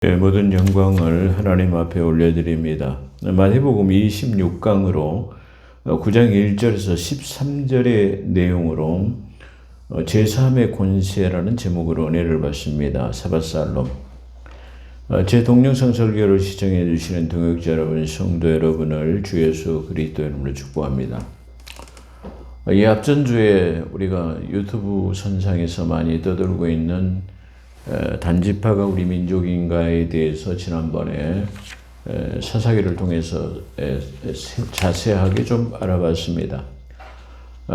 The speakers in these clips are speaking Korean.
모든 영광을 하나님 앞에 올려드립니다. 마태복음 26강으로 9장 1절에서 13절의 내용으로 제3의 권세라는 제목으로 은혜를 받습니다. 사바살롬. 제 동영상 설교를 시청해 주시는 동역자 여러분, 성도 여러분을 주 예수 그리스도 이름으로 축복합니다. 이 앞전주에 우리가 유튜브 선상에서 많이 떠들고 있는 단지파가 우리 민족인가에 대해서 지난번에 사사기를 통해서 자세하게 좀 알아봤습니다.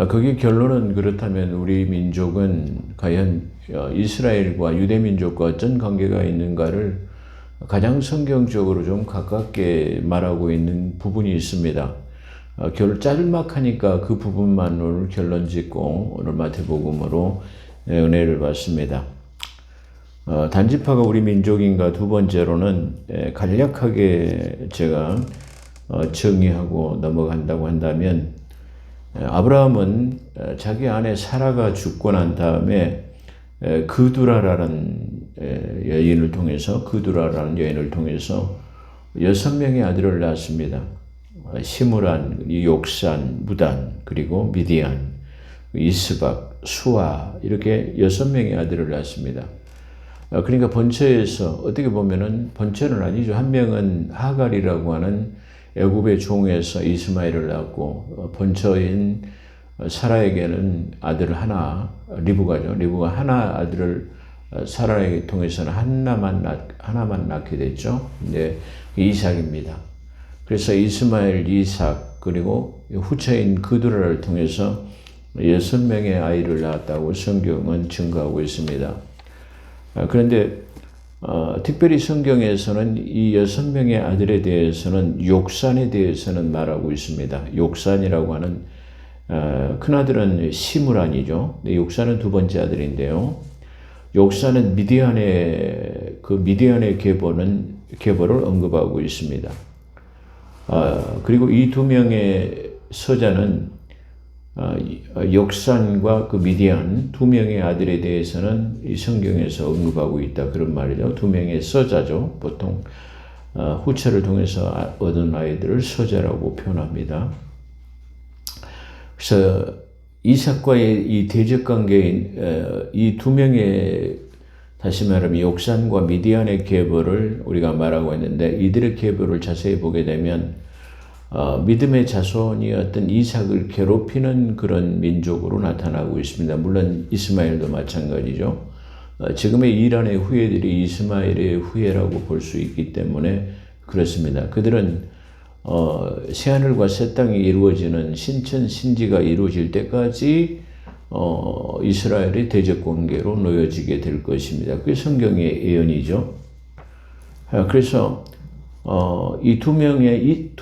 그게 결론은 그렇다면 우리 민족은 과연 이스라엘과 유대민족과 어떤 관계가 있는가를 가장 성경적으로 좀 가깝게 말하고 있는 부분이 있습니다. 짤막하니까 그 부분만으로 결론 짓고 오늘 마태복음으로 은혜를 받습니다. 단지파가 우리 민족인가 두 번째로는 간략하게 제가 정의하고 넘어간다고 한다면 아브라함은 자기 아내 사라가 죽고 난 다음에 그두라라는 여인을 통해서 6명의 아들을 낳았습니다. 시므란, 욕산, 무단, 그리고 미디안, 이스박, 수아 이렇게 6명의 아들을 낳았습니다. 그러니까 번처에서 어떻게 보면은 번처는 아니죠. 한 명은 하갈이라고 하는 애굽의 종에서 이스마엘을 낳았고 번처인 사라에게는 아들 하나, 리브가죠. 리브가 하나 아들을 사라에게 통해서는 하나만 낳게 됐죠. 이제 이삭입니다. 그래서 이스마엘, 이삭 그리고 후처인 그두라를 통해서 6명의 아이를 낳았다고 성경은 증거하고 있습니다. 그런데 특별히 성경에서는 이 6명의 아들에 대해서는 욕산에 대해서는 말하고 있습니다. 욕산이라고 하는 큰아들은 시므란이죠. 욕산은 두 번째 아들인데요. 욕산은 미디안의 계보를 언급하고 있습니다. 그리고 이 두 명의 서자는 욕산과 그 미디안 두 명의 아들에 대해서는 이 성경에서 언급하고 있다. 그런 말이죠. 두 명의 서자죠. 보통 후처를 통해서 얻은 아이들을 서자라고 표현합니다. 그래서 이삭과의 이 대적관계인 이 두 명의 다시 말하면 욕산과 미디안의 계보를 우리가 말하고 있는데 이들의 계보를 자세히 보게 되면 믿음의 자손이었던 이삭을 괴롭히는 그런 민족으로 나타나고 있습니다. 물론 이스마엘도 마찬가지죠. 지금의 이란의 후예들이 이스마엘의 후예라고 볼 수 있기 때문에 그렇습니다. 그들은 새하늘과 새 땅이 이루어지는 신천신지가 이루어질 때까지 이스라엘의 대적관계로 놓여지게 될 것입니다. 그게 성경의 예언이죠. 그래서 이 두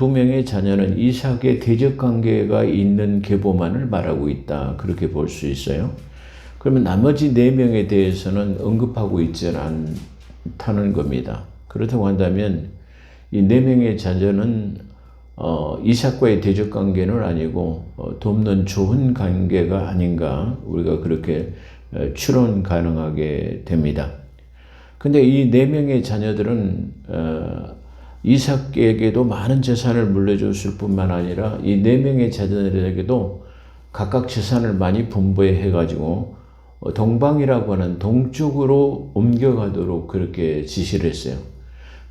명의 자녀는 이삭의 대적 관계가 있는 계보만을 말하고 있다. 그렇게 볼 수 있어요. 그러면 나머지 4명에 대해서는 언급하고 있지 않다는 겁니다. 그렇다고 한다면 이 4명의 자녀는 이삭과의 대적 관계는 아니고 돕는 좋은 관계가 아닌가 우리가 그렇게 추론 가능하게 됩니다. 근데 이 4명의 자녀들은 이삭에게도 많은 재산을 물려줬을 뿐만 아니라 이 4명의 자녀들에게도 각각 재산을 많이 분배해가지고 동방이라고 하는 동쪽으로 옮겨가도록 그렇게 지시를 했어요.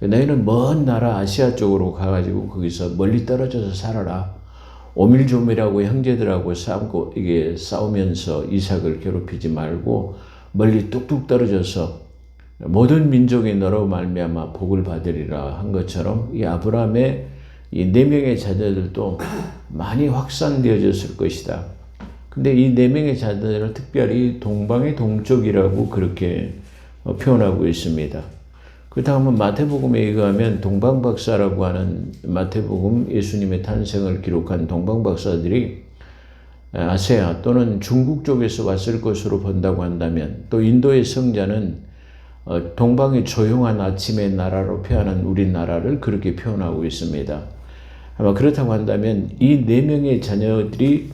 너희는 먼 나라 아시아 쪽으로 가가지고 거기서 멀리 떨어져서 살아라. 오밀조밀하고 형제들하고 싸우면서 이삭을 괴롭히지 말고 멀리 뚝뚝 떨어져서 모든 민족이 너로 말미암아 복을 받으리라 한 것처럼 이 아브라함의 이 4명의 자녀들도 많이 확산되어졌을 것이다. 근데 이 4명의 자녀들은 특별히 동방의 동쪽이라고 그렇게 표현하고 있습니다. 그렇다고 하면 마태복음에 의하면 동방박사라고 하는 마태복음 예수님의 탄생을 기록한 동방박사들이 아시아 또는 중국 쪽에서 왔을 것으로 본다고 한다면 또 인도의 성자는 동방의 조용한 아침의 나라로 표현한 우리나라를 그렇게 표현하고 있습니다. 아마 그렇다고 한다면 이 4명의 자녀들이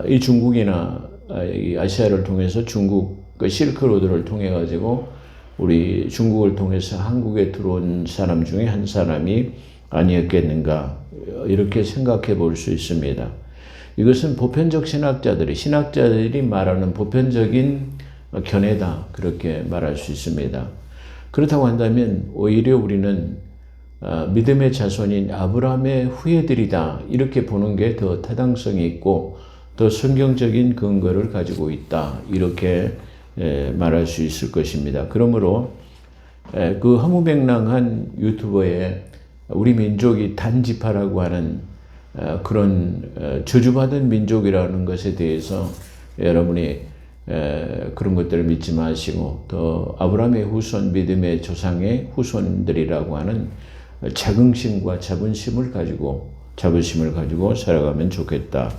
이 중국이나 이 아시아를 통해서 중국 그 실크로드를 통해 가지고 우리 중국을 통해서 한국에 들어온 사람 중에 한 사람이 아니었겠는가 이렇게 생각해 볼 수 있습니다. 이것은 보편적 신학자들이 말하는 보편적인 견해다 그렇게 말할 수 있습니다. 그렇다고 한다면 오히려 우리는 믿음의 자손인 아브라함의 후예들이다 이렇게 보는 게 더 타당성이 있고 더 성경적인 근거를 가지고 있다 이렇게 말할 수 있을 것입니다. 그러므로 그 허무맹랑한 유튜버에 우리 민족이 단지파라고 하는 그런 저주받은 민족이라는 것에 대해서 여러분이 그런 것들을 믿지 마시고 더 아브라함의 후손 믿음의 조상의 후손들이라고 하는 자긍심과 자부심을 가지고 살아가면 좋겠다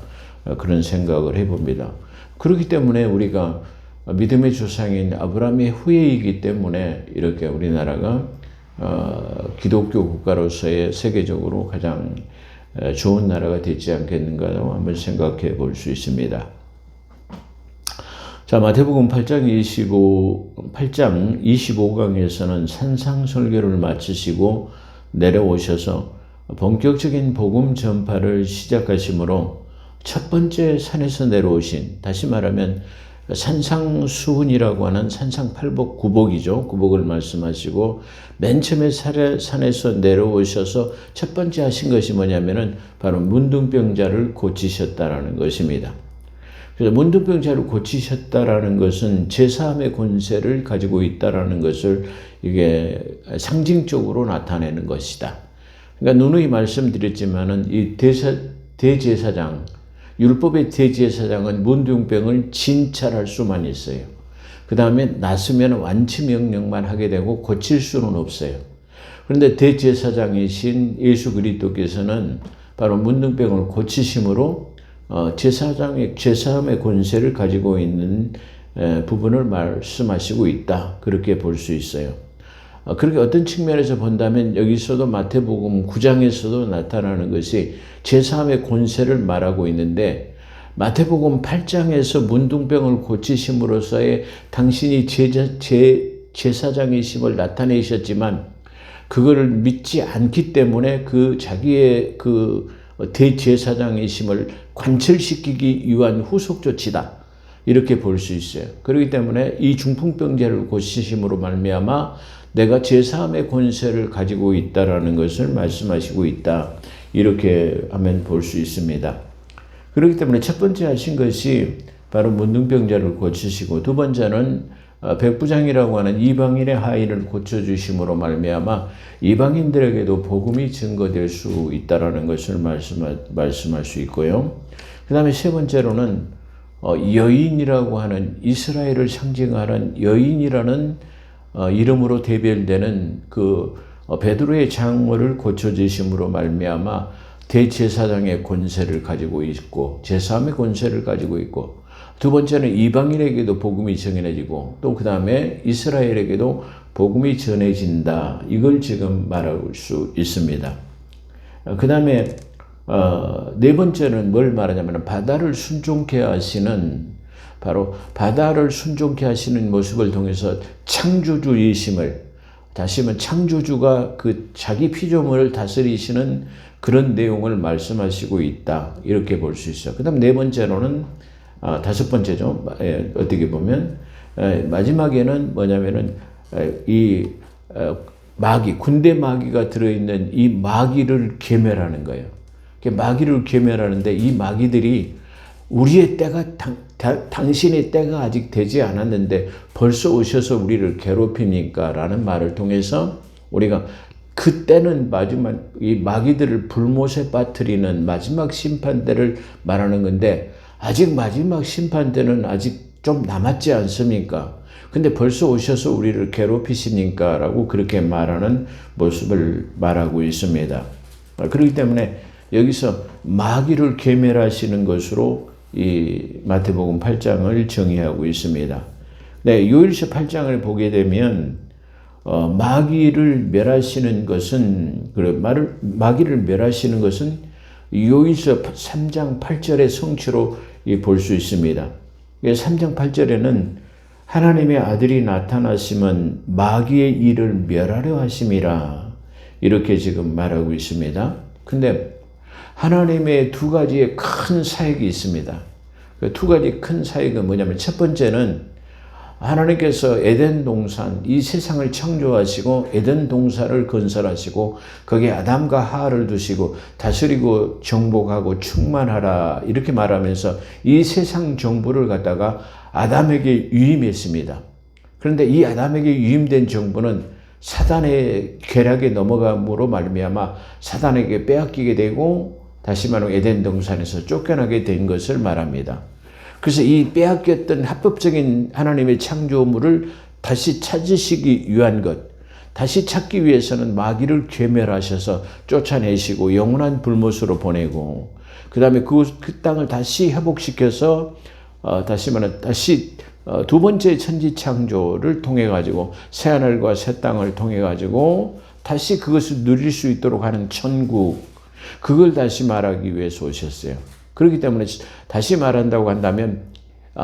그런 생각을 해봅니다. 그렇기 때문에 우리가 믿음의 조상인 아브라함의 후예이기 때문에 이렇게 우리나라가 기독교 국가로서의 세계적으로 가장 좋은 나라가 되지 않겠는가 한번 생각해 볼 수 있습니다. 자, 마태복음 8장 25강에서는 산상 설교를 마치시고 내려오셔서 본격적인 복음 전파를 시작하시므로 첫 번째 산에서 내려오신, 다시 말하면 산상수훈이라고 하는 산상팔복 구복이죠. 구복을 말씀하시고 맨 처음에 산에서 내려오셔서 첫 번째 하신 것이 뭐냐면은 바로 문둥병자를 고치셨다라는 것입니다. 그래서 문둥병자를 고치셨다라는 것은 제사함의 권세를 가지고 있다라는 것을 이게 상징적으로 나타내는 것이다. 그러니까 누누이 말씀드렸지만은 이 대제사장, 율법의 대제사장은 문둥병을 진찰할 수만 있어요. 그 다음에 났으면 완치 명령만 하게 되고 고칠 수는 없어요. 그런데 대제사장이신 예수 그리스도께서는 바로 문둥병을 고치심으로 제사함의 권세를 가지고 있는 부분을 말씀하시고 있다. 그렇게 볼 수 있어요. 그렇게 어떤 측면에서 본다면 여기서도 마태복음 9장에서도 나타나는 것이 제사함의 권세를 말하고 있는데 마태복음 8장에서 문둥병을 고치심으로써의 당신이 제사장이심을 나타내셨지만 그거를 믿지 않기 때문에 그 자기의 그 대제사장이심을 관철시키기 위한 후속 조치다. 이렇게 볼 수 있어요. 그렇기 때문에 이 중풍병자를 고치심으로 말미암아 내가 제사함의 권세를 가지고 있다라는 것을 말씀하시고 있다. 이렇게 하면 볼 수 있습니다. 그렇기 때문에 첫 번째 하신 것이 바로 문둥병자를 고치시고 두 번째는 백부장이라고 하는 이방인의 하인을 고쳐주심으로 말미암아 이방인들에게도 복음이 증거될 수 있다라는 것을 말씀할 수 있고요. 그 다음에 세 번째로는 여인이라고 하는 이스라엘을 상징하는 여인이라는 이름으로 대별되는 그 베드로의 장모를 고쳐주심으로 말미암아 대제사장의 권세를 가지고 있고 제사함의 권세를 가지고 있고 두 번째는 이방인에게도 복음이 전해지고 또 그 다음에 이스라엘에게도 복음이 전해진다. 이걸 지금 말할 수 있습니다. 그 다음에 네 번째는 뭘 말하냐면 바다를 순종케 하시는 바로 바다를 순종케 하시는 모습을 통해서 창조주이심을 다시 말하면 창조주가 그 자기 피조물을 다스리시는 그런 내용을 말씀하시고 있다. 이렇게 볼 수 있어요. 그 다음 네 번째로는 다섯 번째죠. 어떻게 보면 마지막에는 뭐냐면은 이 마귀, 군대 마귀가 들어있는 이 마귀를 괴멸하는 거예요. 마귀를 괴멸하는데 이 마귀들이 우리의 때가 당신의 때가 아직 되지 않았는데 벌써 오셔서 우리를 괴롭힙니까? 라는 말을 통해서 우리가 그때는 마지막 이 마귀들을 불못에 빠뜨리는 마지막 심판 때를 말하는 건데 아직 마지막 심판 때는 아직 좀 남았지 않습니까? 근데 벌써 오셔서 우리를 괴롭히십니까? 라고 그렇게 말하는 모습을 말하고 있습니다. 그렇기 때문에 여기서 마귀를 괴멸하시는 것으로 이 마태복음 8장을 정의하고 있습니다. 네, 요일서 8장을 보게 되면 마귀를 멸하시는 것은 마귀를 멸하시는 것은 요일서 3장 8절의 성취로 볼 수 있습니다. 3장 8절에는 하나님의 아들이 나타나심은 마귀의 일을 멸하려 하심이라. 이렇게 지금 말하고 있습니다. 근데 하나님의 두 가지의 큰 사역이 있습니다. 그 두 가지 큰 사역은 뭐냐면, 첫 번째는 하나님께서 에덴 동산, 이 세상을 창조하시고 에덴 동산을 건설하시고 거기에 아담과 하와를 두시고 다스리고 정복하고 충만하라 이렇게 말하면서 이 세상 정부를 갖다가 아담에게 위임했습니다. 그런데 이 아담에게 위임된 정부는 사단의 계략에 넘어감으로 말미암아 사단에게 빼앗기게 되고, 다시 말하면 에덴 동산에서 쫓겨나게 된 것을 말합니다. 그래서 이 빼앗겼던 합법적인 하나님의 창조물을 다시 찾으시기 위한 것, 다시 찾기 위해서는 마귀를 괴멸하셔서 쫓아내시고 영원한 불못으로 보내고, 그 다음에 그 땅을 다시 회복시켜서 다시 말하면 두 번째 천지 창조를 통해 가지고 새하늘과 새 땅을 통해 가지고 다시 그것을 누릴 수 있도록 하는 천국, 그걸 다시 말하기 위해서 오셨어요. 그렇기 때문에 다시 말한다고 한다면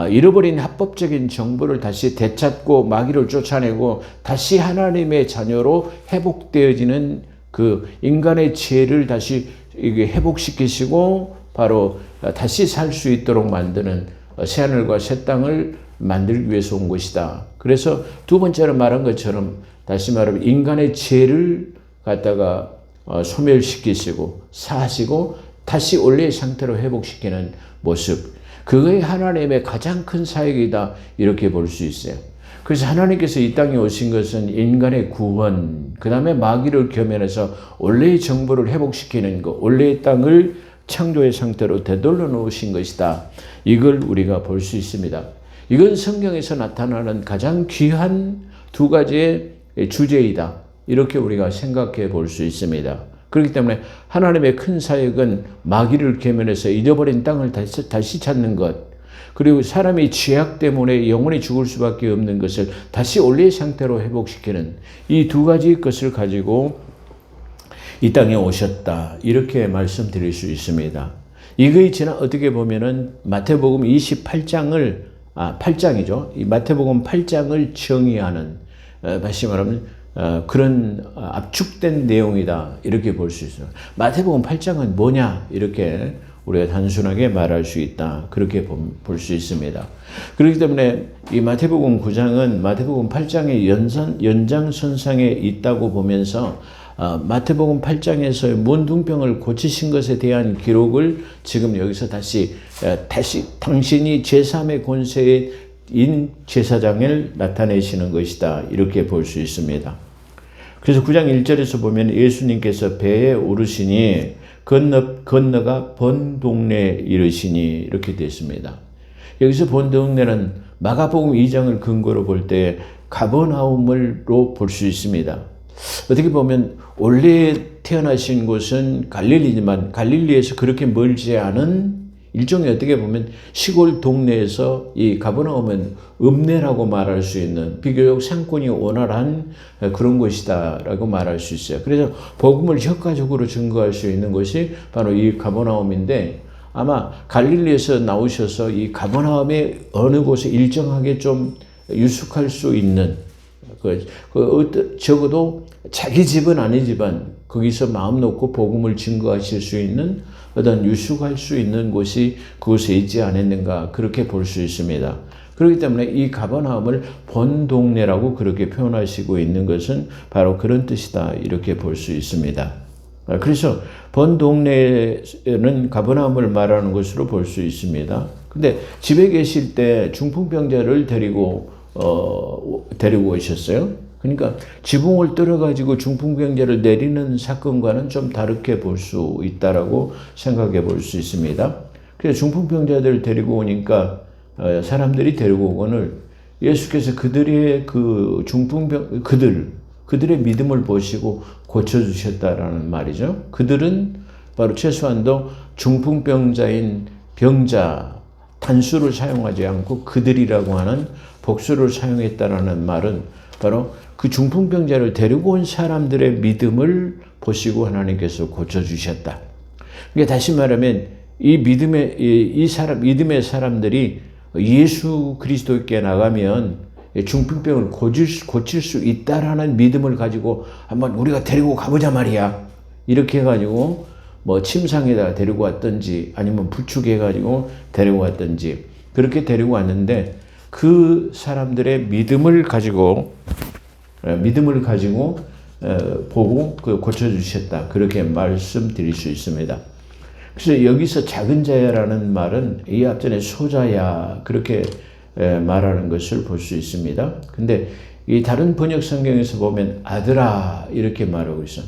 잃어버린 합법적인 정보를 다시 되찾고 마귀를 쫓아내고 다시 하나님의 자녀로 회복되어지는 그 인간의 죄를 다시 회복시키시고 바로 다시 살 수 있도록 만드는 새하늘과 새 땅을 만들기 위해서 온 것이다. 그래서 두 번째로 말한 것처럼 다시 말하면 인간의 죄를 갖다가 소멸시키시고 사하시고 다시 원래의 상태로 회복시키는 모습, 그게 하나님의 가장 큰 사역이다 이렇게 볼 수 있어요. 그래서 하나님께서 이 땅에 오신 것은 인간의 구원, 그 다음에 마귀를 겸해서 원래의 정보를 회복시키는 것, 원래의 땅을 창조의 상태로 되돌려 놓으신 것이다. 이걸 우리가 볼 수 있습니다. 이건 성경에서 나타나는 가장 귀한 두 가지의 주제이다. 이렇게 우리가 생각해 볼 수 있습니다. 그렇기 때문에 하나님의 큰 사역은 마귀를 계면해서 잃어버린 땅을 다시 찾는 것, 그리고 사람이 죄악 때문에 영원히 죽을 수밖에 없는 것을 다시 원래의 상태로 회복시키는 이 두 가지 것을 가지고 이 땅에 오셨다. 이렇게 말씀드릴 수 있습니다. 이거에 지나 어떻게 보면은 마태복음 28장을 8장이죠. 이 마태복음 8장을 정의하는 다시 말하면 그런 압축된 내용이다 이렇게 볼 수 있어요. 마태복음 8장은 뭐냐 이렇게 우리가 단순하게 말할 수 있다 그렇게 볼 수 있습니다. 그렇기 때문에 이 마태복음 9장은 마태복음 8장의 연장선상에 있다고 보면서 마태복음 8장에서의 문둥병을 고치신 것에 대한 기록을 지금 여기서 다시 당신이 제3의 권세인 제사장을 나타내시는 것이다 이렇게 볼 수 있습니다. 그래서 9장 1절에서 보면 예수님께서 배에 오르시니 건너가 본 동네에 이르시니 이렇게 되어 있습니다. 여기서 본 동네는 마가복음 2장을 근거로 볼 때 가버나움으로 볼 수 있습니다. 어떻게 보면 원래 태어나신 곳은 갈릴리지만 갈릴리에서 그렇게 멀지 않은 일종의 어떻게 보면 시골 동네에서 이 가버나움은 읍내라고 말할 수 있는 비교적 상권이 원활한 그런 곳이다라고 말할 수 있어요. 그래서 복음을 효과적으로 증거할 수 있는 것이 바로 이 가버나움인데, 아마 갈릴리에서 나오셔서 이 가버나움의 어느 곳에 일정하게 좀 유숙할 수 있는 적어도 자기 집은 아니지만 거기서 마음 놓고 복음을 증거하실 수 있는 어떤 유숙할 수 있는 곳이 그곳에 있지 않았는가 그렇게 볼 수 있습니다. 그렇기 때문에 이 가버나움을 본 동네라고 그렇게 표현하시고 있는 것은 바로 그런 뜻이다 이렇게 볼 수 있습니다. 그래서 본 동네에는 가버나움을 말하는 것으로 볼 수 있습니다. 근데 집에 계실 때 중풍병자를 데리고 오셨어요. 그러니까 지붕을 뚫어가지고 중풍병자를 내리는 사건과는 좀 다르게 볼 수 있다라고 생각해 볼 수 있습니다. 그래서 중풍병자들을 데리고 오니까 사람들이 데리고 오거늘 예수께서 그들의 그 그들의 믿음을 보시고 고쳐주셨다라는 말이죠. 그들은 바로 최소한도 중풍병자인 병자 단수를 사용하지 않고 그들이라고 하는 복수를 사용했다라는 말은 바로 그 중풍병자를 데리고 온 사람들의 믿음을 보시고 하나님께서 고쳐주셨다. 그러니까 다시 말하면 이 믿음의 사람들이 예수 그리스도께 나가면 중풍병을 고칠 수 있다라는 믿음을 가지고 한번 우리가 데리고 가보자 말이야. 이렇게 해가지고 뭐 침상에다가 데리고 왔든지 아니면 부축해가지고 데리고 왔든지 그렇게 데리고 왔는데 그 사람들의 믿음을 가지고 보고 고쳐주셨다. 그렇게 말씀드릴 수 있습니다. 그래서 여기서 작은 자야라는 말은 이 앞전에 소자야 그렇게 말하는 것을 볼 수 있습니다. 근데 이 다른 번역 성경에서 보면 아들아 이렇게 말하고 있어.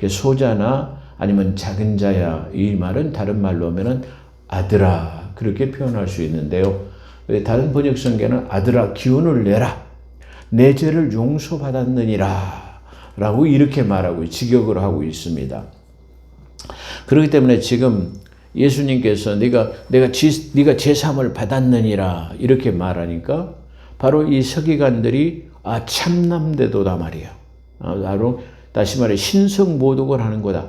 소자나 아니면 작은 자야 이 말은 다른 말로 하면은 아들아 그렇게 표현할 수 있는데요. 다른 번역 성경은 아들아 기운을 내라 내 죄를 용서받았느니라 라고 이렇게 말하고 직역을 하고 있습니다. 그렇기 때문에 지금 예수님께서 네가 제사함을 받았느니라 이렇게 말하니까 바로 이 서기관들이 참남되도다 말이야. 바로 다시 말해 신성모독을 하는 거다.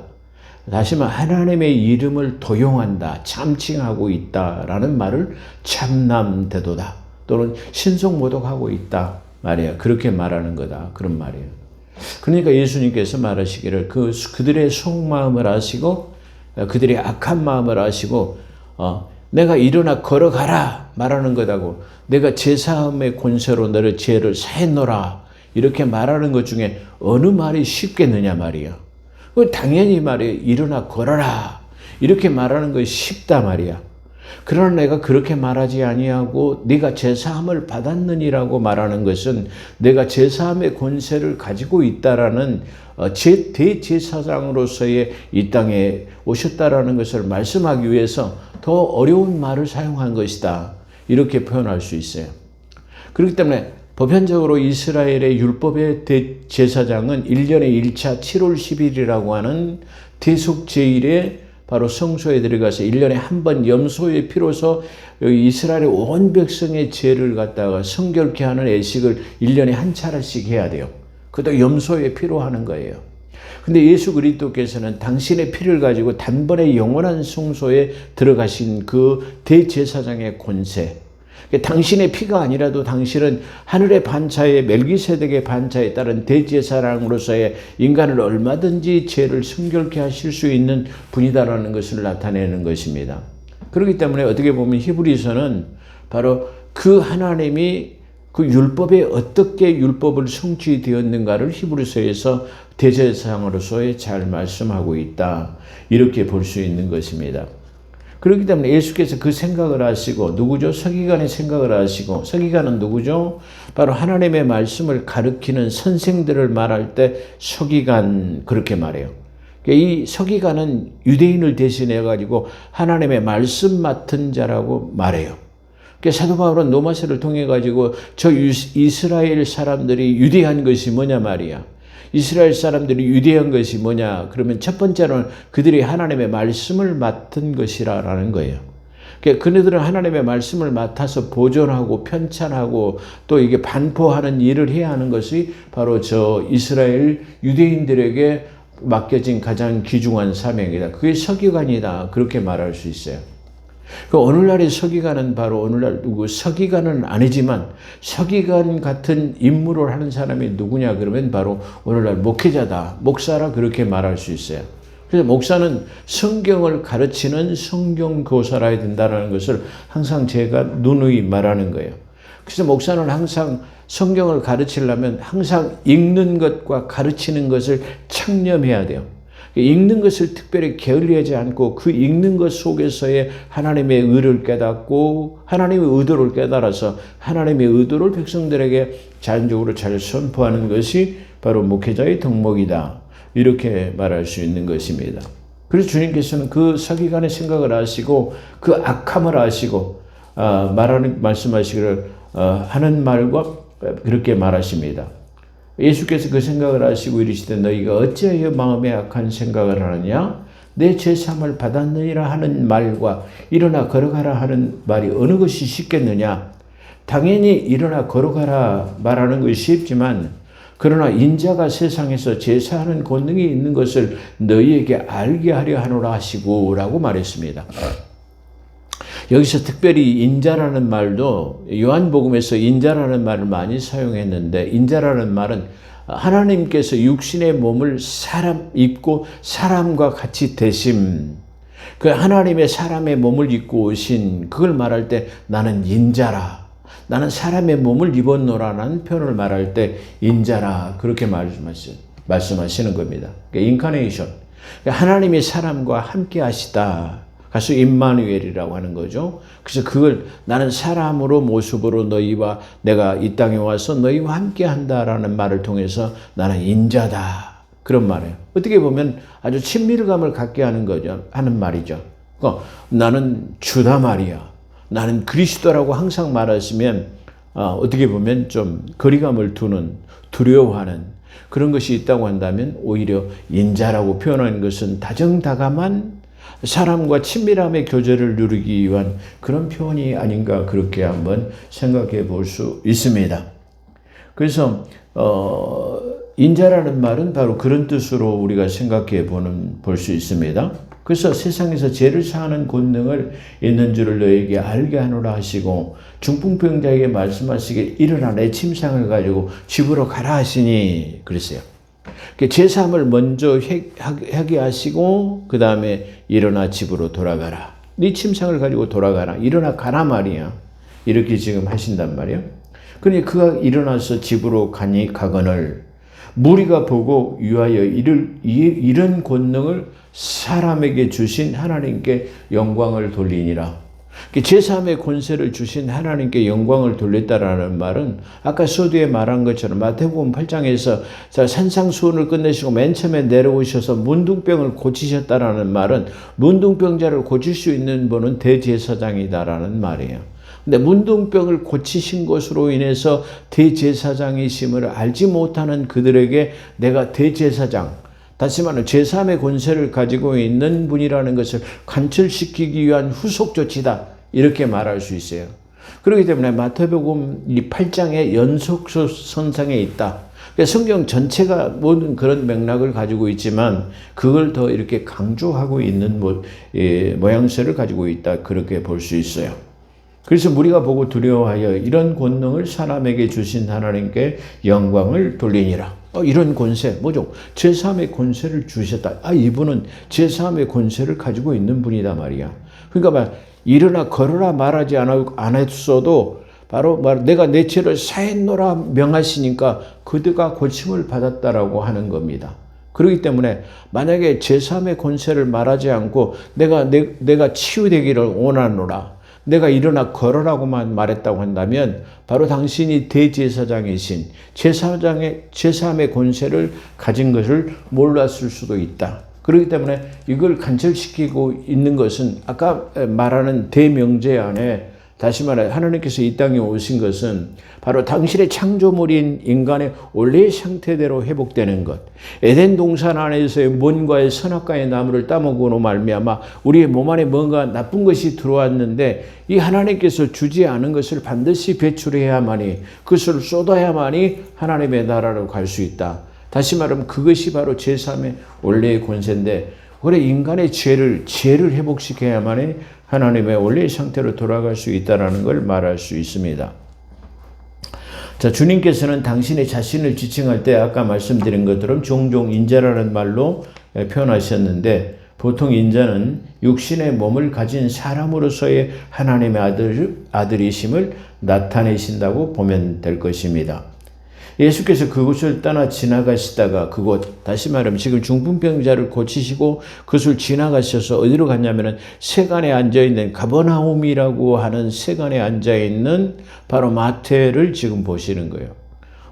다시 말해 하나님의 이름을 도용한다, 참칭하고 있다라는 말을 참남되도다 또는 신성모독하고 있다 말이야. 그렇게 말하는 거다. 그런 말이에요. 그러니까 예수님께서 말하시기를 그들의 속마음을 아시고 그들의 악한 마음을 아시고 내가 일어나 걸어가라 말하는 거다고 내가 제사함의 권세로 너를 죄를 사했노라 이렇게 말하는 것 중에 어느 말이 쉽겠느냐 말이야. 당연히 말이야. 일어나 걸어라 이렇게 말하는 것이 쉽다 말이야. 그러나 내가 그렇게 말하지 아니하고 네가 제사함을 받았느니라고 말하는 것은 내가 제사함의 권세를 가지고 있다라는 대제사장으로서의 이 땅에 오셨다라는 것을 말씀하기 위해서 더 어려운 말을 사용한 것이다. 이렇게 표현할 수 있어요. 그렇기 때문에 보편적으로 이스라엘의 율법의 대제사장은 1년에 1차 7월 10일이라고 하는 대속제일에 바로 성소에 들어가서 1년에 한 번 염소의 피로서 이스라엘의 온 백성의 죄를 갖다가 성결케 하는 예식을 1년에 한 차례씩 해야 돼요. 그것도 염소의 피로 하는 거예요. 근데 예수 그리스도께서는 당신의 피를 가지고 단번에 영원한 성소에 들어가신 그 대제사장의 권세, 당신의 피가 아니라도 당신은 하늘의 반차에 멜기세덱의 반차에 따른 대제사장으로서의 인간을 얼마든지 죄를 성결케 하실 수 있는 분이다라는 것을 나타내는 것입니다. 그렇기 때문에 어떻게 보면 히브리서는 바로 그 하나님이 그 율법에 어떻게 율법을 성취되었는가를 히브리서에서 대제사장으로서의 잘 말씀하고 있다. 이렇게 볼 수 있는 것입니다. 그렇기 때문에 예수께서 그 생각을 하시고 누구죠? 서기관의 생각을 하시고 서기관은 누구죠? 바로 하나님의 말씀을 가르치는 선생들을 말할 때 서기관 그렇게 말해요. 이 서기관은 유대인을 대신해 가지고 하나님의 말씀 맡은 자라고 말해요. 사도 바울은 로마서를 통해 가지고 저 이스라엘 사람들이 유대한 것이 뭐냐 말이야. 이스라엘 사람들이 유대한 것이 뭐냐? 그러면 첫 번째로는 그들이 하나님의 말씀을 맡은 것이라는 거예요. 그들은 하나님의 말씀을 맡아서 보존하고 편찬하고 또 이게 반포하는 일을 해야 하는 것이 바로 저 이스라엘 유대인들에게 맡겨진 가장 귀중한 사명이다. 그게 서기관이다. 그렇게 말할 수 있어요. 오늘날의 서기관은 바로 오늘날 서기관은 아니지만 서기관 같은 임무를 하는 사람이 누구냐 그러면 바로 오늘날 목회자다, 목사라 그렇게 말할 수 있어요. 그래서 목사는 성경을 가르치는 성경교사라야 된다는 것을 항상 제가 누누이 말하는 거예요. 그래서 목사는 항상 성경을 가르치려면 항상 읽는 것과 가르치는 것을 창념해야 돼요. 읽는 것을 특별히 게을리하지 않고 그 읽는 것 속에서의 하나님의 의를 깨닫고 하나님의 의도를 깨달아서 하나님의 의도를 백성들에게 자연적으로 잘 선포하는 것이 바로 목회자의 덕목이다. 이렇게 말할 수 있는 것입니다. 그래서 주님께서는 그 서기관의 생각을 아시고 그 악함을 아시고 말씀하시기를 하는 말과 그렇게 말하십니다. 예수께서 그 생각을 하시고 이르시되 너희가 어찌하여 마음에 악한 생각을 하느냐? 내 제사함을 받았느니라 하는 말과 일어나 걸어가라 하는 말이 어느 것이 쉽겠느냐? 당연히 일어나 걸어가라 말하는 것이 쉽지만 그러나 인자가 세상에서 제사하는 권능이 있는 것을 너희에게 알게 하려 하노라 하시고 라고 말했습니다. 여기서 특별히 인자라는 말도 요한복음에서 인자라는 말을 많이 사용했는데, 인자라는 말은 하나님께서 육신의 몸을 입고 사람과 같이 되심, 그 하나님의 사람의 몸을 입고 오신, 그걸 말할 때 나는 인자라, 나는 사람의 몸을 입었노라는 표현을 말할 때 인자라, 그렇게 말씀하시는 겁니다. 그러니까 인카네이션, 하나님이 사람과 함께 하시다. 가수 임마누엘이라고 하는 거죠. 그래서 그걸 나는 사람으로 모습으로 너희와 내가 이 땅에 와서 너희와 함께 한다라는 말을 통해서 나는 인자다, 그런 말이에요. 어떻게 보면 아주 친밀감을 갖게 하는 거죠, 하는 말이죠. 그러니까 나는 주다 말이야, 나는 그리스도라고 항상 말하시면 어떻게 보면 좀 거리감을 두는, 두려워하는 그런 것이 있다고 한다면, 오히려 인자라고 표현하는 것은 다정다감한 사람과 친밀함의 교제를 누리기 위한 그런 표현이 아닌가, 그렇게 한번 생각해 볼 수 있습니다. 그래서 인자라는 말은 바로 그런 뜻으로 우리가 생각해 볼 수 있습니다. 그래서 세상에서 죄를 사하는 권능을 있는 줄을 너에게 알게 하노라 하시고, 중풍병자에게 말씀하시기를 일어나 내 침상을 가지고 집으로 가라 하시니, 그랬어요. 제사함을 먼저 하게 하시고 그 다음에 일어나 집으로 돌아가라, 네 침상을 가지고 돌아가라, 일어나 가라 말이야, 이렇게 지금 하신단 말이에요. 그러니까 그가 일어나서 집으로 가거늘 무리가 보고 위하여 이런 권능을 사람에게 주신 하나님께 영광을 돌리니라. 제3의 권세를 주신 하나님께 영광을 돌렸다라는 말은 아까 서두에 말한 것처럼 마태복음 8장에서 산상수훈을 끝내시고 맨 처음에 내려오셔서 문둥병을 고치셨다라는 말은 문둥병자를 고칠 수 있는 분은 대제사장이다라는 말이에요. 근데 문둥병을 고치신 것으로 인해서 대제사장이심을 알지 못하는 그들에게 내가 대제사장, 다시 말하면 제3의 권세를 가지고 있는 분이라는 것을 관철시키기 위한 후속 조치다, 이렇게 말할 수 있어요. 그렇기 때문에 마태복음 이 8장의 연속선상에 있다. 성경 전체가 모든 그런 맥락을 가지고 있지만 그걸 더 이렇게 강조하고 있는 모양새를 가지고 있다, 그렇게 볼 수 있어요. 그래서 우리가 보고 두려워하여 이런 권능을 사람에게 주신 하나님께 영광을 돌리니라. 이런 권세, 뭐죠? 제3의 권세를 주셨다. 이분은 제3의 권세를 가지고 있는 분이다 말이야. 그러니까 일어나 걸어라 말하지 않았어도 바로 내가 내 죄를 사했노라 명하시니까 그들가 고침을 받았다라고 하는 겁니다. 그렇기 때문에 만약에 제3의 권세를 말하지 않고 내가 치유되기를 원하노라, 내가 일어나 걸어라고만 말했다고 한다면 바로 당신이 대제사장이신 제3의 권세를 가진 것을 몰랐을 수도 있다. 그렇기 때문에 이걸 간철시키고 있는 것은 아까 말하는 대명제 안에, 다시 말해 하나님께서 이 땅에 오신 것은 바로 당신의 창조물인 인간의 원래의 상태대로 회복되는 것, 에덴 동산 안에서의 뭔가의 선악과의 나무를 따먹으로 말미암아 우리의 몸 안에 뭔가 나쁜 것이 들어왔는데 이 하나님께서 주지 않은 것을 반드시 배출해야만이, 그것을 쏟아야만이 하나님의 나라로 갈 수 있다. 다시 말하면 그것이 바로 제3의 원래의 권세인데, 그래 인간의 죄를 회복시켜야만이 하나님의 원래의 상태로 돌아갈 수 있다는 걸 말할 수 있습니다. 자, 주님께서는 당신의 자신을 지칭할 때 아까 말씀드린 것처럼 종종 인자라는 말로 표현하셨는데, 보통 인자는 육신의 몸을 가진 사람으로서의 하나님의 아들이심을 나타내신다고 보면 될 것입니다. 예수께서 그곳을 떠나 지나가시다가 그곳, 다시 말하면 지금 중풍병자를 고치시고 그것을 지나가셔서 어디로 갔냐면은 세간에 앉아있는 가버나움이라고 하는 세간에 앉아있는 바로 마태를 지금 보시는 거예요.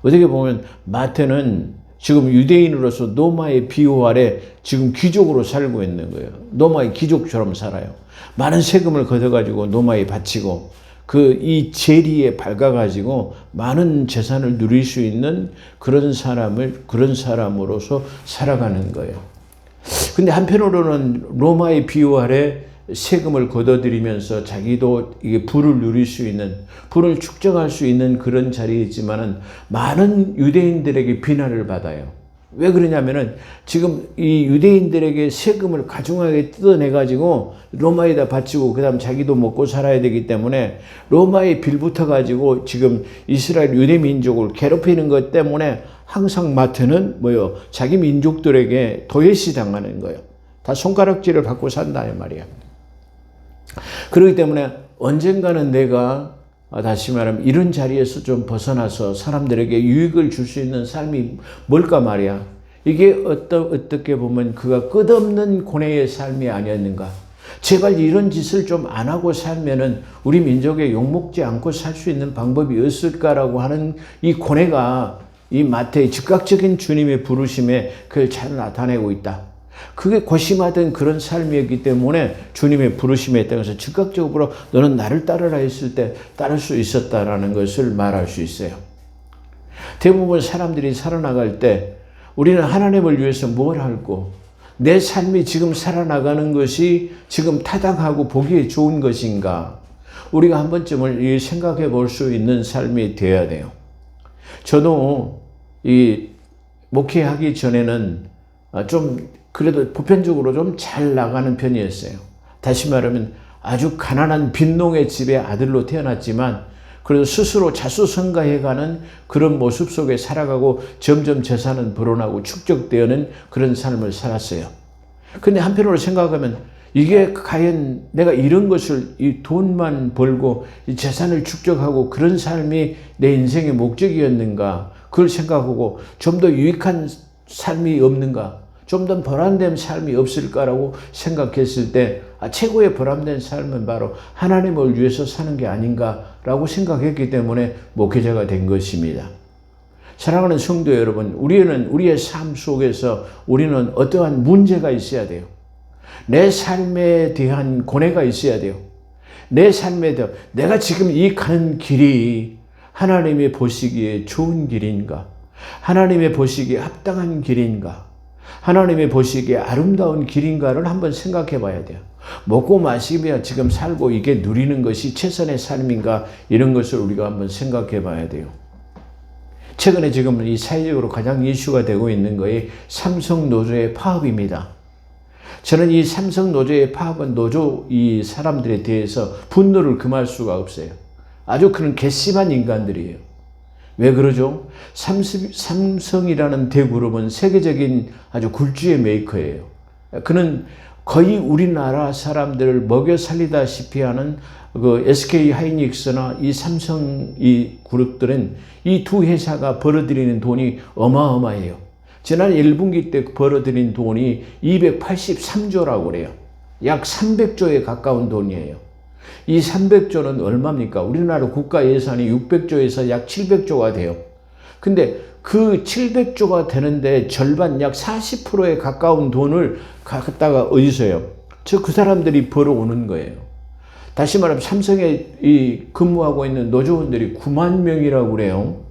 어떻게 보면 마태는 지금 유대인으로서 노마의 비호 아래 지금 귀족으로 살고 있는 거예요. 노마의 귀족처럼 살아요. 많은 세금을 걷어가지고 노마에 바치고 이 재리에 밝아가지고 많은 재산을 누릴 수 있는 그런 사람으로서 살아가는 거예요. 근데 한편으로는 로마의 비호 아래 세금을 걷어들이면서 자기도 이게 부를 누릴 수 있는, 부를 축적할 수 있는 그런 자리이지만은 많은 유대인들에게 비난을 받아요. 왜 그러냐면은 지금 이 유대인들에게 세금을 가중하게 뜯어내가지고 로마에다 바치고 그 다음 자기도 먹고 살아야 되기 때문에 로마에 빌붙어가지고 지금 이스라엘 유대 민족을 괴롭히는 것 때문에 항상 마트는 뭐요? 자기 민족들에게 도외시 당하는 거예요. 다 손가락질을 받고 산다 이 말이야. 그렇기 때문에 언젠가는 내가 다시 말하면 이런 자리에서 좀 벗어나서 사람들에게 유익을 줄 수 있는 삶이 뭘까 말이야. 이게 어떻게 보면 그가 끝없는 고뇌의 삶이 아니었는가. 제발 이런 짓을 좀 안 하고 살면은 우리 민족에 욕먹지 않고 살 수 있는 방법이 없을까라고 하는 이 고뇌가 이 마태의 즉각적인 주님의 부르심에 그걸 잘 나타내고 있다. 그게 고심하던 그런 삶이었기 때문에 주님의 부르심에 따라서 즉각적으로 너는 나를 따르라 했을 때 따를 수 있었다라는 것을 말할 수 있어요. 대부분 사람들이 살아나갈 때 우리는 하나님을 위해서 뭘 할고 내 삶이 지금 살아나가는 것이 지금 타당하고 보기에 좋은 것인가 우리가 한 번쯤을 생각해 볼 수 있는 삶이 되어야 돼요. 저도 이 목회하기 전에는 좀 그래도 보편적으로 좀 잘 나가는 편이었어요. 다시 말하면 아주 가난한 빈농의 집의 아들로 태어났지만 그래도 스스로 자수성가해가는 그런 모습 속에 살아가고 점점 재산은 불어나고 축적되어는 그런 삶을 살았어요. 근데 한편으로 생각하면 이게 과연 내가 이런 것을 이 돈만 벌고 이 재산을 축적하고 그런 삶이 내 인생의 목적이었는가 그걸 생각하고 좀 더 유익한 삶이 없는가 좀 더 보람된 삶이 없을까라고 생각했을 때 최고의 보람된 삶은 바로 하나님을 위해서 사는 게 아닌가라고 생각했기 때문에 목회자가 된 것입니다. 사랑하는 성도 여러분, 우리의 삶 속에서 우리는 어떠한 문제가 있어야 돼요. 내 삶에 대한 고뇌가 있어야 돼요. 내 삶에 대한 내가 지금 이 가는 길이 하나님의 보시기에 좋은 길인가? 하나님의 보시기에 합당한 길인가? 하나님의 보시기에 아름다운 길인가를 한번 생각해 봐야 돼요. 먹고 마시며 지금 살고 이게 누리는 것이 최선의 삶인가 이런 것을 우리가 한번 생각해 봐야 돼요. 최근에 지금 이 사회적으로 가장 이슈가 되고 있는 것이 삼성 노조의 파업입니다. 저는 이 삼성 노조의 파업은 노조 이 사람들에 대해서 분노를 금할 수가 없어요. 아주 그런 괘씸한 인간들이에요. 왜 그러죠? 삼성이라는 대그룹은 세계적인 아주 굴주의 메이커예요. 그는 거의 우리나라 사람들을 먹여 살리다시피 하는 그 SK 하이닉스나 이 삼성 이 그룹들은 이 두 회사가 벌어들이는 돈이 어마어마해요. 지난 1분기 때 벌어들인 돈이 283조라고 그래요. 약 300조에 가까운 돈이에요. 이 300조는 얼마입니까? 우리나라 국가 예산이 600조에서 약 700조가 돼요. 근데 그 700조가 되는데 절반 약 40%에 가까운 돈을 갖다가 어디서요? 그 사람들이 벌어오는 거예요. 다시 말하면 삼성에 근무하고 있는 노조원들이 9만 명이라고 그래요.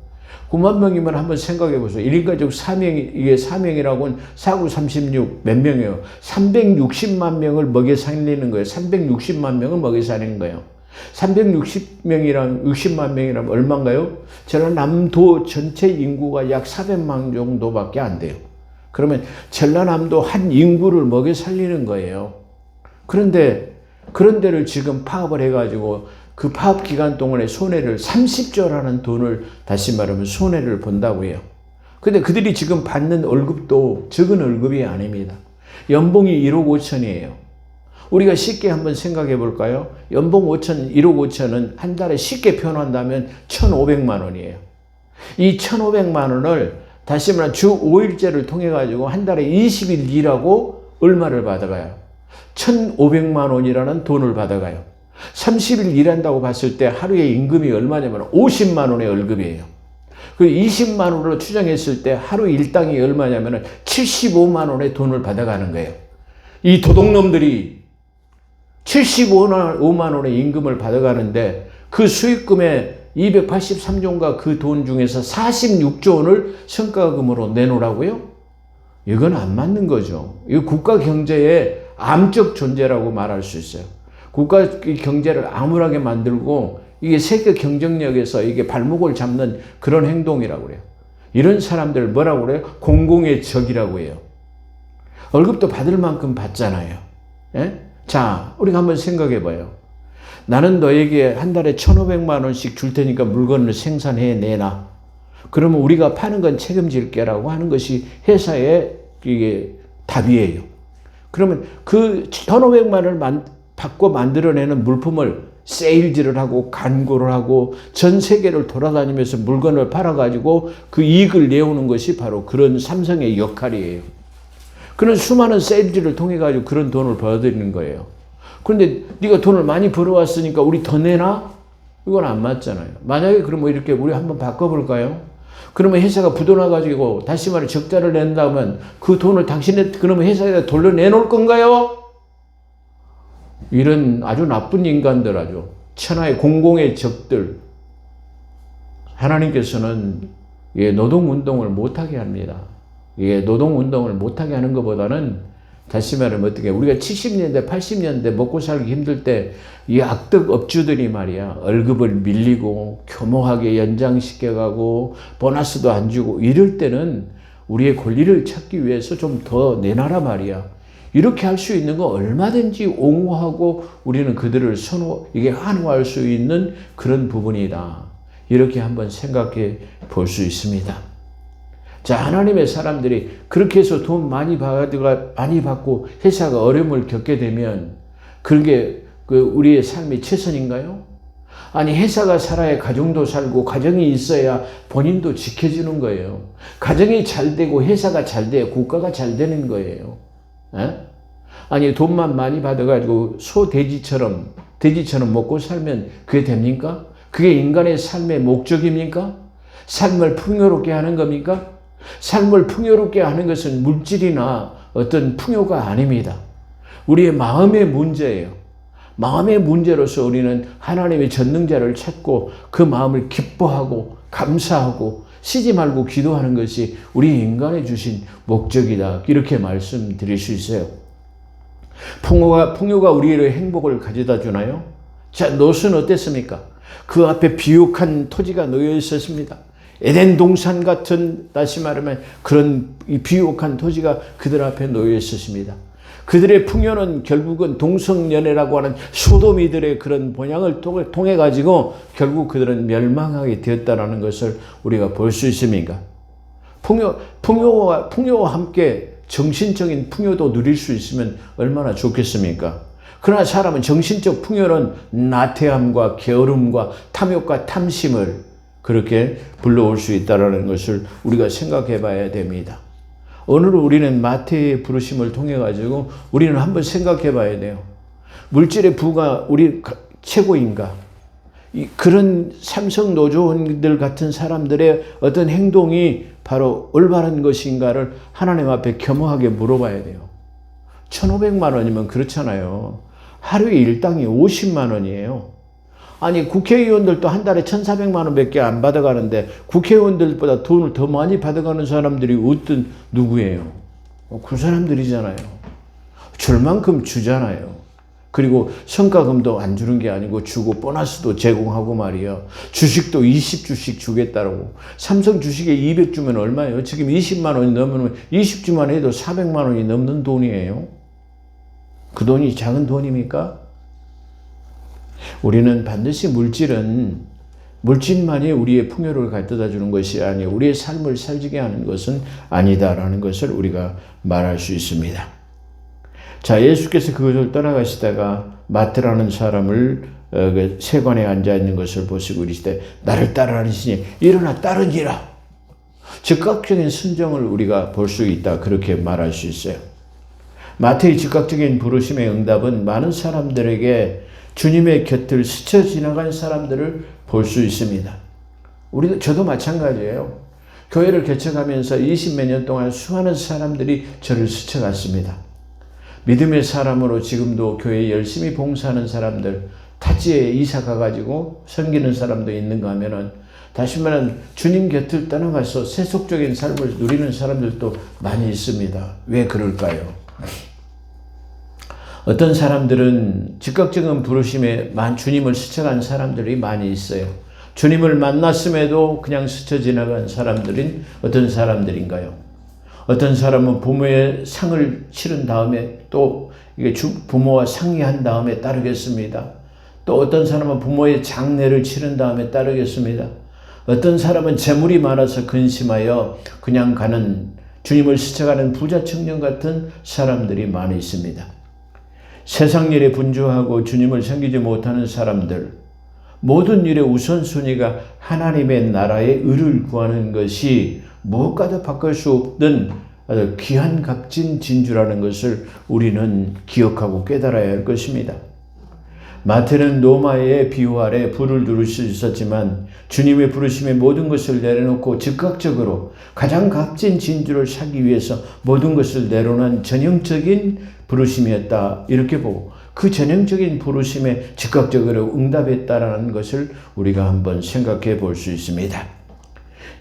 9만 명이면 한번 생각해 보세요. 1인 가족 4명, 이게 4명이라고는 4, 9, 36 몇 명이에요? 360만 명을 먹여 살리는 거예요. 360만 명을 먹여 살리는 거예요. 360명이랑 60만 명이라면 얼마인가요? 전라남도 전체 인구가 약 400만 정도밖에 안 돼요. 그러면 전라남도 한 인구를 먹여 살리는 거예요. 그런데 그런 데를 지금 파업을 해가지고 그 파업 기간 동안에 손해를 30조라는 돈을 다시 말하면 손해를 본다고 해요. 근데 그들이 지금 받는 월급도 적은 월급이 아닙니다. 연봉이 1억 5천이에요. 우리가 쉽게 한번 생각해 볼까요? 연봉 5천, 1억 5천은 한 달에 쉽게 표현한다면 1,500만 원이에요. 이 1,500만 원을 다시 말하면 주 5일제를 통해 가지고 한 달에 20일 일하고 얼마를 받아가요? 1,500만 원이라는 돈을 받아가요. 30일 일한다고 봤을 때 하루에 임금이 얼마냐면 50만 원의 월급이에요. 그 20만 원으로 추정했을 때 하루 일당이 얼마냐면 75만 원의 돈을 받아가는 거예요. 이 도둑놈들이 75만 원의 임금을 받아가는데 그 수익금의 283조인가 그 돈 중에서 46조 원을 성과금으로 내놓으라고요? 이건 안 맞는 거죠. 이거 국가 경제의 암적 존재라고 말할 수 있어요. 국가 경제를 암울하게 만들고 이게 세계 경쟁력에서 이게 발목을 잡는 그런 행동이라고 그래요. 이런 사람들 뭐라고 그래요? 공공의 적이라고 해요. 월급도 받을 만큼 받잖아요. 예? 자, 우리가 한번 생각해 봐요. 나는 너에게 한 달에 1,500만 원씩 줄 테니까 물건을 생산해 내놔. 그러면 우리가 파는 건 책임질게라고 하는 것이 회사의 이게 답이에요. 그러면 그 1,500만 원을 받고 만들어내는 물품을 세일즈를 하고 간구를 하고 전 세계를 돌아다니면서 물건을 팔아가지고 그 이익을 내오는 것이 바로 그런 삼성의 역할이에요. 그런 수많은 세일즈를 통해 가지고 그런 돈을 벌어들이는 거예요. 그런데 네가 돈을 많이 벌어왔으니까 우리 더 내나? 이건 안 맞잖아요. 만약에 그러면 이렇게 우리 한번 바꿔볼까요? 그러면 회사가 부도나가지고 다시 말해 적자를 낸다면 그 돈을 당신의 그러면 회사에다 돌려내놓을 건가요? 이런 아주 나쁜 인간들, 아주 천하의 공공의 적들, 하나님께서는 노동운동을 못하게 합니다. 노동운동을 못하게 하는 것보다는 다시 말하면 어떻게 우리가 70년대 80년대 먹고 살기 힘들 때 이 악덕 업주들이 말이야 월급을 밀리고 교모하게 연장시켜가고 보너스도 안 주고 이럴 때는 우리의 권리를 찾기 위해서 좀 더 내놔라 말이야. 이렇게 할 수 있는 거 얼마든지 옹호하고 우리는 그들을 이게 환호할 수 있는 그런 부분이다. 이렇게 한번 생각해 볼 수 있습니다. 자, 하나님의 사람들이 그렇게 해서 돈 많이 받고 회사가 어려움을 겪게 되면 그게 우리의 삶이 최선인가요? 아니, 회사가 살아야 가정도 살고 가정이 있어야 본인도 지켜지는 거예요. 가정이 잘 되고 회사가 잘 돼야 국가가 잘 되는 거예요. 에? 아니, 돈만 많이 받아가지고 돼지처럼 먹고 살면 그게 됩니까? 그게 인간의 삶의 목적입니까? 삶을 풍요롭게 하는 겁니까? 삶을 풍요롭게 하는 것은 물질이나 어떤 풍요가 아닙니다. 우리의 마음의 문제예요. 마음의 문제로서 우리는 하나님의 전능자를 찾고 그 마음을 기뻐하고 감사하고 쉬지 말고 기도하는 것이 우리 인간에 주신 목적이다. 이렇게 말씀드릴 수 있어요. 풍요가 우리의 행복을 가져다 주나요? 자, 롯은 어땠습니까? 그 앞에 비옥한 토지가 놓여 있었습니다. 에덴 동산 같은, 다시 말하면 그런 비옥한 토지가 그들 앞에 놓여 있었습니다. 그들의 풍요는 결국은 동성연애라고 하는 소돔이들의 그런 본향을 통해 가지고 결국 그들은 멸망하게 되었다는 것을 우리가 볼 수 있습니까? 풍요와 함께 정신적인 풍요도 누릴 수 있으면 얼마나 좋겠습니까? 그러나 사람은 정신적 풍요는 나태함과 게으름과 탐욕과 탐심을 그렇게 불러올 수 있다는 것을 우리가 생각해 봐야 됩니다. 오늘 우리는 마태의 부르심을 통해 가지고 우리는 한번 생각해 봐야 돼요. 물질의 부가 우리 최고인가? 그런 삼성 노조원들 같은 사람들의 어떤 행동이 바로 올바른 것인가를 하나님 앞에 겸허하게 물어봐야 돼요. 1,500만 원이면 그렇잖아요. 하루에 일당이 50만 원이에요. 아니, 국회의원들도 한 달에 1,400만 원밖에 안 받아가는데 국회의원들보다 돈을 더 많이 받아가는 사람들이 어떤 누구예요? 그 사람들이잖아요. 줄 만큼 주잖아요. 그리고 성과금도 안 주는 게 아니고 주고 보너스도 제공하고 말이야. 주식도 20주씩 주겠다라고. 삼성 주식에 200 주면 얼마예요? 지금 20만 원이 넘으면 20주만 해도 400만 원이 넘는 돈이에요. 그 돈이 작은 돈입니까? 우리는 반드시 물질만이 우리의 풍요를 가져다 주는 것이 아니고 우리의 삶을 살지게 하는 것은 아니다라는 것을 우리가 말할 수 있습니다. 자, 예수께서 그것을 떠나가시다가 마태라는 사람을 세관에 앉아 있는 것을 보시고 이르시되 나를 따르시니 일어나 따르니라. 즉각적인 순종을 우리가 볼 수 있다. 그렇게 말할 수 있어요. 마태의 즉각적인 부르심의 응답은 많은 사람들에게 주님의 곁을 스쳐 지나간 사람들을 볼 수 있습니다. 저도 마찬가지예요. 교회를 개척하면서 20몇 년 동안 수많은 사람들이 저를 스쳐갔습니다. 믿음의 사람으로 지금도 교회에 열심히 봉사하는 사람들, 타지에 이사 가가지고 섬기는 사람도 있는가 하면은, 다시 말하면 주님 곁을 떠나가서 세속적인 삶을 누리는 사람들도 많이 있습니다. 왜 그럴까요? 어떤 사람들은 즉각적인 부르심에 주님을 스쳐간 사람들이 많이 있어요. 주님을 만났음에도 그냥 스쳐 지나간 사람들인 어떤 사람들인가요? 어떤 사람은 부모의 상을 치른 다음에 또 이게 부모와 상의한 다음에 따르겠습니다. 또 어떤 사람은 부모의 장례를 치른 다음에 따르겠습니다. 어떤 사람은 재물이 많아서 근심하여 그냥 가는 주님을 스쳐가는 부자 청년 같은 사람들이 많이 있습니다. 세상 일에 분주하고 주님을 섬기지 못하는 사람들, 모든 일의 우선순위가 하나님의 나라의 의를 구하는 것이 무엇과도 바꿀 수 없던 아주 귀한 값진 진주라는 것을 우리는 기억하고 깨달아야 할 것입니다. 마태는 노마의 비유 아래 불을 두를 수 있었지만 주님의 부르심에 모든 것을 내려놓고 즉각적으로 가장 값진 진주를 사기 위해서 모든 것을 내려놓은 전형적인 부르심이었다, 이렇게 보고 그 전형적인 부르심에 즉각적으로 응답했다라는 것을 우리가 한번 생각해 볼 수 있습니다.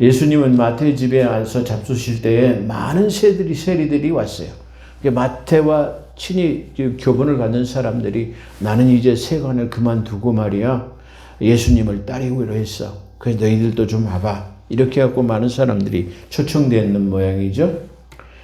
예수님은 마태의 집에 와서 잡수실 때에 많은 세리들이 왔어요. 마태와 친히 교분을 갖는 사람들이 나는 이제 세관을 그만두고 말이야 예수님을 따르기로 했어. 그래서 너희들도 좀 와봐. 이렇게 하고 많은 사람들이 초청되어 있는 모양이죠.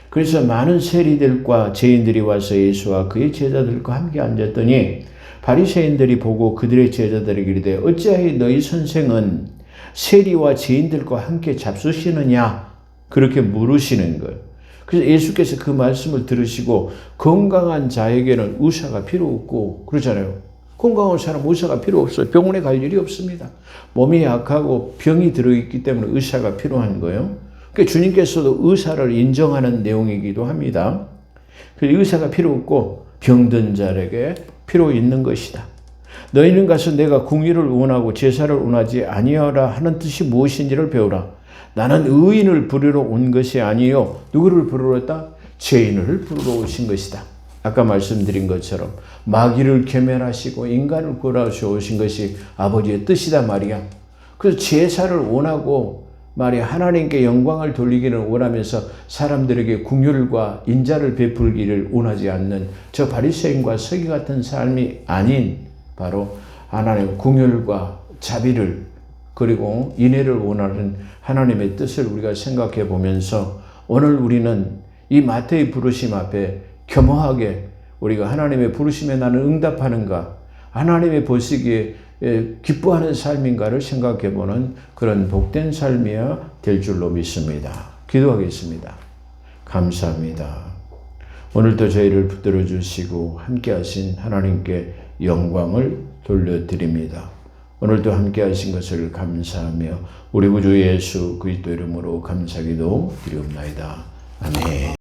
그래서 많은 세리들과 죄인들이 와서 예수와 그의 제자들과 함께 앉았더니 바리새인들이 보고 그들의 제자들에게 이르되 어찌하여 너희 선생은 세리와 죄인들과 함께 잡수시느냐, 그렇게 물으시는 거예요. 그래서 예수께서 그 말씀을 들으시고 건강한 자에게는 의사가 필요 없고 그러잖아요. 건강한 사람 의사가 필요 없어요. 병원에 갈 일이 없습니다. 몸이 약하고 병이 들어있기 때문에 의사가 필요한 거예요. 그러니까 주님께서도 의사를 인정하는 내용이기도 합니다. 그래서 의사가 필요 없고 병든 자에게 필요 있는 것이다. 너희는 가서 내가 궁의를 원하고 제사를 원하지 아니하라 하는 뜻이 무엇인지를 배우라. 나는 의인을 부르러 온 것이 아니요 누구를 부르러 왔다? 죄인을 부르러 오신 것이다. 아까 말씀드린 것처럼 마귀를 괴멸하시고 인간을 구원하시러 오신 것이 아버지의 뜻이다 말이야. 그래서 제사를 원하고 말이야 하나님께 영광을 돌리기를 원하면서 사람들에게 긍휼과 인자를 베풀기를 원하지 않는 저 바리새인과 서기 같은 삶이 아닌 바로 하나님의 긍휼과 자비를 그리고 인애를 원하는 하나님의 뜻을 우리가 생각해 보면서 오늘 우리는 이 마태의 부르심 앞에 겸허하게 우리가 하나님의 부르심에 나는 응답하는가, 하나님의 보시기에 기뻐하는 삶인가를 생각해 보는 그런 복된 삶이야 될 줄로 믿습니다. 기도하겠습니다. 감사합니다. 오늘도 저희를 붙들어 주시고 함께 하신 하나님께 영광을 돌려드립니다. 오늘도 함께 하신 것을 감사하며 우리 구주 예수 그리스도 이름으로 감사기도 드리옵나이다. 아멘.